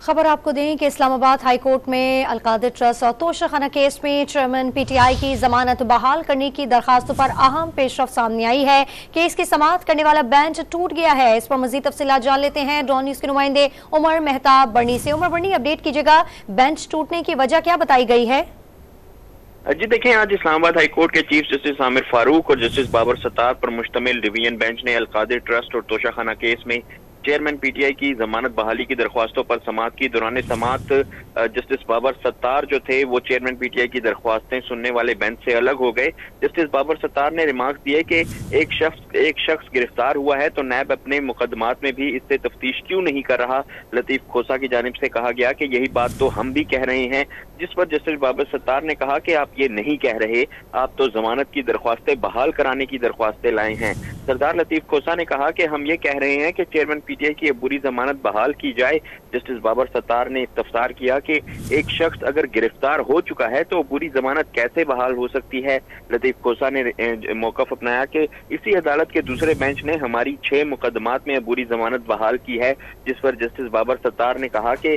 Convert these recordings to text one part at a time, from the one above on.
खबर आपको दें कि इस्लामाबाद हाई कोर्ट में अलकादिर ट्रस्ट और तोशाखाना केस में चेयरमैन पीटीआई की जमानत बहाल करने की दरखास्तों पर अहम पेशरफ सामने आई है। केस की समाअत करने वाला बेंच टूट गया है। इस पर मजीद तफसीलात जान लेते हैं डॉन न्यूज के नुमाइंदे उमर मेहताब बर्नी से। उमर बर्नी, अपडेट कीजिएगा, बेंच टूटने की वजह क्या बताई गई है? जी देखें, आज इस्लामाबाद हाई कोर्ट के चीफ जस्टिस आमिर फारूक और जस्टिस बाबर सत्तार पर मुश्तमिल डिवीजन बेंच ने अलकादिर ट्रस्ट और तोशाखाना केस में चेयरमैन पीटीआई की जमानत बहाली की दरख्वास्तों पर समाअत की। दौरान समाअत जस्टिस बाबर सत्तार जो थे वो चेयरमैन पीटीआई की दरख्वास्तें सुनने वाले बेंच से अलग हो गए। जस्टिस बाबर सत्तार ने रिमार्क्स दिए कि एक शख्स गिरफ्तार हुआ है तो नैब अपने मुकदमात में भी इससे तफ्तीश क्यों नहीं कर रहा। लतीफ खोसा की जानिब से कहा गया कि यही बात तो हम भी कह रहे हैं, जिस पर जस्टिस बाबर सत्तार ने कहा कि आप ये नहीं कह रहे, आप तो जमानत की दरख्वास्तें बहाल कराने की दरख्वास्तें लाए हैं। सरदार लतीफ खोसा ने कहा कि हम ये कह रहे हैं कि चेयरमैन पीटीआई की बुरी जमानत बहाल की जाए। जस्टिस बाबर सत्तार ने इस्तफसार किया कि एक शख्स अगर गिरफ्तार हो चुका है तो बुरी जमानत कैसे बहाल हो सकती है। लतीफ खोसा ने मौकफ अपनाया कि इसी अदालत के दूसरे बेंच ने हमारी 6 मुकदमात में बुरी जमानत बहाल की है, जिस पर जस्टिस बाबर सत्तार ने कहा कि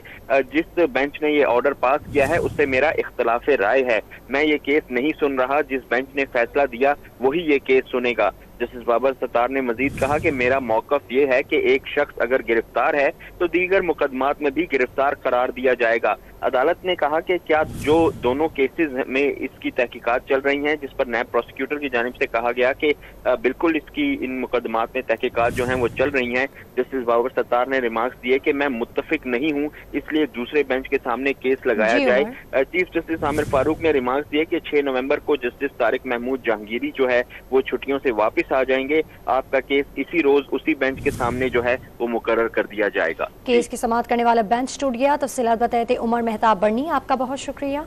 जिस बेंच ने ये ऑर्डर पास किया है उससे मेरा इख्तलाफ राय है, मैं ये केस नहीं सुन रहा, जिस बेंच ने फैसला दिया वही ये केस सुनेगा। जस्टिस बाबर सत्तार ने मजीद कहा कि मेरा मौकफ ये है कि एक शख्स अगर गिरफ्तार है तो दीगर मुकदमात में भी गिरफ्तार करार दिया जाएगा। अदालत ने कहा कि क्या जो दोनों केसेस में इसकी तहकीकात चल रही हैं, जिस पर नैब प्रोसिक्यूटर की जानिब से कहा गया कि बिल्कुल इसकी इन मुकदमात में तहकीकात जो हैं वो चल रही हैं। जस्टिस बाबर सत्तार ने रिमार्क्स दिए कि मैं मुत्तफिक नहीं हूं, इसलिए दूसरे बेंच के सामने केस लगाया जाए। चीफ जस्टिस आमिर फारूक ने रिमार्क्स दिए कि 6 नवंबर को जस्टिस तारिक महमूद जहांगीरी जो है वो छुट्टियों से वापस आ जाएंगे। आपका केस इसी रोज उसी बेंच के सामने जो है वो मुकर्रर कर दिया जाएगा। केस की समाअत करने वाला बेंच टूट गया। तफसीलात बताए थे उमर मेहताब बर्नी, आपका बहुत शुक्रिया।